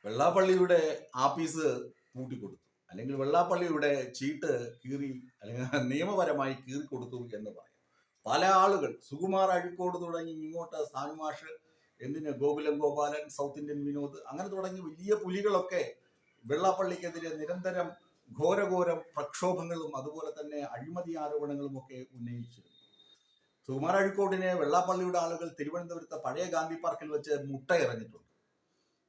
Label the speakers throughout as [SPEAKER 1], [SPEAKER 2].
[SPEAKER 1] വെള്ളാപ്പള്ളിയുടെ ആപ്പീസ് പൂട്ടിക്കൊടുത്തു, അല്ലെങ്കിൽ വെള്ളാപ്പള്ളിയുടെ ചീട്ട് കീറി, അല്ലെങ്കിൽ നിയമപരമായി കീറി കൊടുത്തു എന്ന് പറയാം. പല ആളുകൾ, സുകുമാർ അഴീക്കോട് തുടങ്ങി ഇങ്ങോട്ട് സാനുമാഷ്, എന്തിന് ഗോകുലം ഗോപാലൻ, സൗത്ത് ഇന്ത്യൻ വിനോദ്, അങ്ങനെ തുടങ്ങി വലിയ പുലികളൊക്കെ വെള്ളാപ്പള്ളിക്കെതിരെ നിരന്തരം ഘോരഘോരം പ്രക്ഷോഭങ്ങളും അതുപോലെ തന്നെ അഴിമതി ആരോപണങ്ങളും ഒക്കെ ഉന്നയിച്ചിരുന്നു. സുകുമാർ അഴീക്കോടിനെ വെള്ളാപ്പള്ളിയുടെ ആളുകൾ തിരുവനന്തപുരത്തെ പഴയ ഗാന്ധി പാർക്കിൽ വെച്ച് മുട്ട എറിഞ്ഞിട്ടുണ്ട്.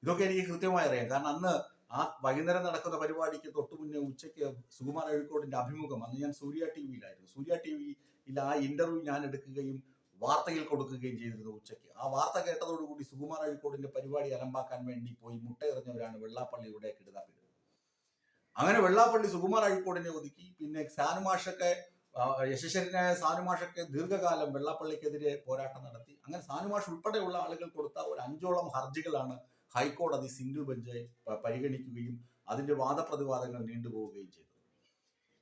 [SPEAKER 1] ഇതൊക്കെ എനിക്ക് കൃത്യമായി അറിയാം. കാരണം അന്ന് ആ വൈകുന്നേരം നടക്കുന്ന പരിപാടിക്ക് തൊട്ടു മുന്നേ ഉച്ചയ്ക്ക് സുകുമാർ അഴീക്കോടിന്റെ അഭിമുഖം, അന്ന് ഞാൻ സൂര്യ ടി വിയിലായിരുന്നു. സൂര്യ ടി വിയിൽ ആ ഇന്റർവ്യൂ ഞാൻ എടുക്കുകയും വാർത്തയിൽ കൊടുക്കുകയും ചെയ്തിരുന്നു ഉച്ചയ്ക്ക്. ആ വാർത്ത കേട്ടതോടുകൂടി സുകുമാർ അഴീക്കോടിന്റെ പരിപാടി അലമ്പാക്കാൻ വേണ്ടി പോയി മുട്ട എറിഞ്ഞവരാണ് വെള്ളാപ്പള്ളിയുടെ കിടുതാപ്പികൾ. അങ്ങനെ വെള്ളാപ്പള്ളി സുകുമാർ അഴീക്കോടിനെ ഒതുക്കി. പിന്നെ സാനുമാഷൊക്കെ, യശസ്വരനായ സാനുമാഷൊക്കെ ദീർഘകാലം വെള്ളാപ്പള്ളിക്കെതിരെ പോരാട്ടം നടത്തി. അങ്ങനെ സാനുമാഷ് ഉൾപ്പെടെയുള്ള ആളുകൾ കൊടുത്ത ഒരു 5ഓളം ഹർജികളാണ് ഹൈക്കോടതി സിംഗിൾ ബെഞ്ച് പരിഗണിക്കുകയും അതിന്റെ വാദപ്രതിവാദങ്ങൾ നീണ്ടുപോവുകയും ചെയ്തു.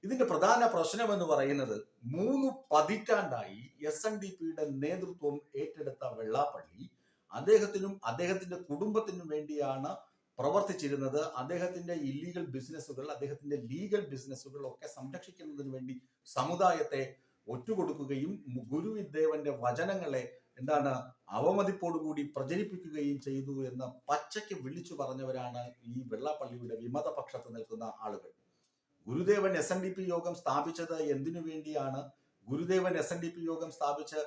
[SPEAKER 1] ഇതിന്റെ പ്രധാന പ്രശ്നമെന്ന് പറയുന്നത് 3 പതിറ്റാണ്ടായി SNDPയുടെ നേതൃത്വം ഏറ്റെടുത്ത വെള്ളാപ്പള്ളി അദ്ദേഹത്തിനും അദ്ദേഹത്തിന്റെ കുടുംബത്തിനും വേണ്ടിയാണ് പ്രവർത്തിച്ചിരുന്നത്. അദ്ദേഹത്തിന്റെ ഇല്ലീഗൽ ബിസിനസ്സുകൾ, അദ്ദേഹത്തിന്റെ ലീഗൽ ബിസിനസ്സുകൾ ഒക്കെ സംരക്ഷിക്കുന്നതിന് വേണ്ടി സമുദായത്തെ ഒറ്റുകൊടുക്കുകയും ഗുരുദേവന്റെ വചനങ്ങളെ അവമതിപ്പോടുകൂടി പ്രചരിപ്പിക്കുകയും ചെയ്തു എന്ന് പച്ചയ്ക്ക് വിളിച്ചു പറഞ്ഞവരാണ് ഈ വെള്ളാപ്പള്ളിയുടെ വിമതപക്ഷത്ത് നിൽക്കുന്ന ആളുകൾ. ഗുരുദേവൻ SNDP യോഗം സ്ഥാപിച്ചത് എന്തിനു വേണ്ടിയാണ്? ഗുരുദേവൻ SNDP യോഗം സ്ഥാപിച്ച്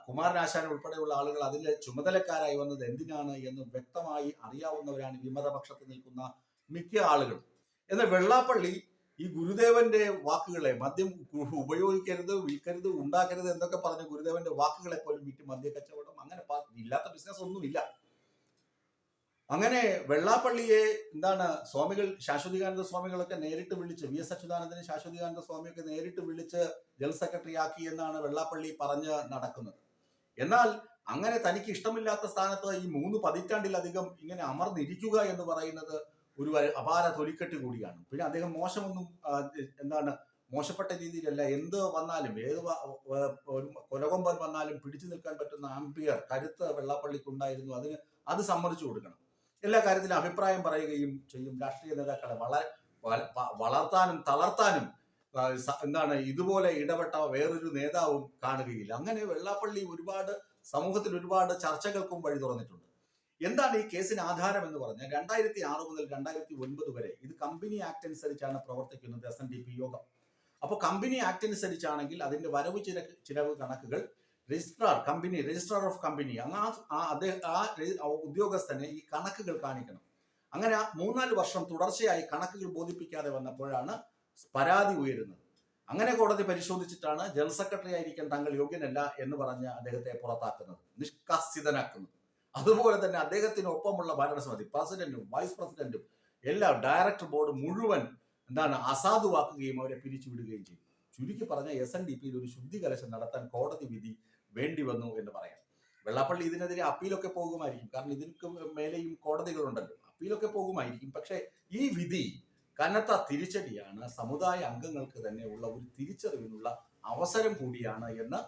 [SPEAKER 1] കുമാരനാശാൻ ഉൾപ്പെടെയുള്ള ആളുകൾ അതിലെ ചുമതലക്കാരായി വന്നത് എന്തിനാണ് എന്ന് വ്യക്തമായി അറിയാവുന്നവരാണ് വിമതപക്ഷത്ത് നിൽക്കുന്ന മിക്ക ആളുകൾ. എന്നാൽ വെള്ളാപ്പള്ളി ഈ ഗുരുദേവന്റെ വാക്കുകളെ, മദ്യം ഉപയോഗിക്കരുത്, വിൽക്കരുത്, ഉണ്ടാക്കരുത് എന്നൊക്കെ പറഞ്ഞ ഗുരുദേവന്റെ വാക്കുകളെ പോലും വിറ്റ് മദ്യ കച്ചവടം, അങ്ങനെ ഇല്ലാത്ത ബിസിനസ് ഒന്നുമില്ല. അങ്ങനെ വെള്ളാപ്പള്ളിയെ സ്വാമികൾ, ശാശ്വതികാനന്ദ സ്വാമികളൊക്കെ നേരിട്ട് വിളിച്ച്, VS അച്യുതാനന്ദനും ശാശ്വതികാനന്ദ സ്വാമിയൊക്കെ നേരിട്ട് വിളിച്ച് ജനറൽ സെക്രട്ടറി ആക്കി എന്നാണ് വെള്ളാപ്പള്ളി പറഞ്ഞ് നടക്കുന്നത്. എന്നാൽ അങ്ങനെ തനിക്ക് ഇഷ്ടമില്ലാത്ത സ്ഥാനത്ത് ഈ 3 പതിറ്റാണ്ടിലധികം ഇങ്ങനെ അമർന്നിരിക്കുക എന്ന് പറയുന്നത് ഒരു അപാര തൊലിക്കെട്ട് കൂടിയാണ്. പിന്നെ അദ്ദേഹം മോശപ്പെട്ട രീതിയിലല്ല, എന്ത് വന്നാലും, ഏത് കൊലകൊമ്പൻ വന്നാലും പിടിച്ചു നിൽക്കാൻ പറ്റുന്ന ആംബിയർ, കരുത്ത് വെള്ളാപ്പള്ളിക്ക് ഉണ്ടായിരുന്നു. അത് സമ്മതിച്ചു കൊടുക്കണം. എല്ലാ കാര്യത്തിലും അഭിപ്രായം പറയുകയും ചെയ്യും. രാഷ്ട്രീയ നേതാക്കളെ വളർത്താനും തളർത്താനും ഇതുപോലെ ഇടപെട്ട വേറൊരു നേതാവും കാണുകയില്ല. അങ്ങനെ വെള്ളാപ്പള്ളി സമൂഹത്തിൽ ഒരുപാട് ചർച്ചകൾക്കും വഴി തുറന്നിട്ടുണ്ട്. എന്താണ് ഈ കേസിന് ആധാരം എന്ന് പറഞ്ഞാൽ 2006 മുതൽ 2009 വരെ ഇത് കമ്പനി ആക്ട് അനുസരിച്ചാണ് പ്രവർത്തിക്കുന്നത് SNDP യോഗം. അപ്പോൾ കമ്പനി ആക്ട് അനുസരിച്ചാണെങ്കിൽ അതിന്റെ വരവ് ചിലവ് കണക്കുകൾ രജിസ്ട്രാർ ഓഫ് കമ്പനി ആ ഉദ്യോഗസ്ഥനെ ഈ കണക്കുകൾ കാണിക്കണം. അങ്ങനെ 3-4 വർഷം തുടർച്ചയായി കണക്കുകൾ ബോധിപ്പിക്കാതെ വന്നപ്പോഴാണ് പരാതി ഉയരുന്നത്. അങ്ങനെ കോടതി പരിശോധിച്ചിട്ടാണ് ജനറൽ സെക്രട്ടറി ആയിരിക്കാൻ താങ്കൾ യോഗ്യനല്ല എന്ന് പറഞ്ഞ് അദ്ദേഹത്തെ പുറത്താക്കുന്നത്, നിഷ്കാസിതനാക്കുന്നത്. അതുപോലെ തന്നെ അദ്ദേഹത്തിന് ഒപ്പമുള്ള ഭരണസമിതി, പ്രസിഡന്റും വൈസ് പ്രസിഡന്റും എല്ലാം, ഡയറക്ടർ ബോർഡ് മുഴുവൻ അസാധുവാക്കുകയും അവരെ പിരിച്ചുവിടുകയും ചെയ്തു. ചുരുക്കി പറഞ്ഞ SNDPയിൽ ഒരു ശുദ്ധികലശം നടത്താൻ കോടതി വിധി വേണ്ടി വന്നു എന്ന് പറയാം. വെള്ളാപ്പള്ളി ഇതിനെതിരെ അപ്പീലൊക്കെ പോകുമായിരിക്കും. കാരണം ഇതിനൊക്കെ മേലെയും കോടതികളുണ്ടല്ലോ, അപ്പീലൊക്കെ പോകുമായിരിക്കും. പക്ഷെ ഈ വിധി കനത്ത തിരിച്ചടിയാണ്, സമുദായ അംഗങ്ങൾക്ക് തന്നെ ഉള്ള ഒരു തിരിച്ചറിവിനുള്ള അവസരം കൂടിയാണ് എന്ന്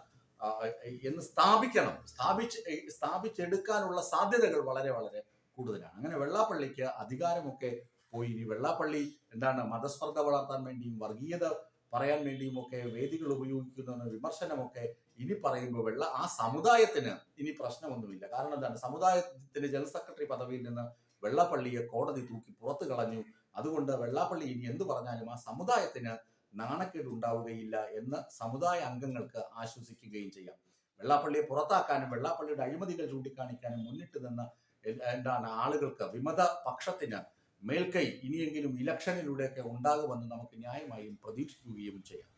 [SPEAKER 1] സ്ഥാപിച്ചെടുക്കാനുള്ള സാധ്യതകൾ വളരെ വളരെ കൂടുതലാണ്. അങ്ങനെ വെള്ളാപ്പള്ളിക്ക് അധികാരമൊക്കെ പോയി. ഇനി വെള്ളാപ്പള്ളി മതസ്പർദ്ധ വളർത്താൻ വേണ്ടിയും വർഗീയത പറയാൻ വേണ്ടിയും ഒക്കെ വേദികൾ ഉപയോഗിക്കുന്ന വിമർശനമൊക്കെ ഇനി പറയുമ്പോൾ ആ സമുദായത്തിന് ഇനി പ്രശ്നമൊന്നുമില്ല. കാരണം സമുദായത്തിന് ജനറൽ സെക്രട്ടറി പദവിയിൽ നിന്ന് വെള്ളാപ്പള്ളിയെ കോടതി തൂക്കി പുറത്തു കളഞ്ഞു. അതുകൊണ്ട് വെള്ളാപ്പള്ളി ഇനി എന്ത് പറഞ്ഞാലും ആ സമുദായത്തിന് നാണക്കേട് ഉണ്ടാവുകയില്ല എന്ന് സമുദായ അംഗങ്ങൾക്ക് ആശ്വസിക്കുകയും ചെയ്യാം. വെള്ളാപ്പള്ളിയെ പുറത്താക്കാനും വെള്ളാപ്പള്ളിയുടെ അഴിമതികൾ ചൂണ്ടിക്കാണിക്കാനും മുന്നിട്ട് നിന്ന് ആളുകൾക്ക്, വിമത പക്ഷത്തിന് മേൽക്കൈ ഇനിയെങ്കിലും ഇലക്ഷനിലൂടെയൊക്കെ ഉണ്ടാകുമെന്ന് നമുക്ക് ന്യായമായും പ്രതീക്ഷിക്കുകയും ചെയ്യാം.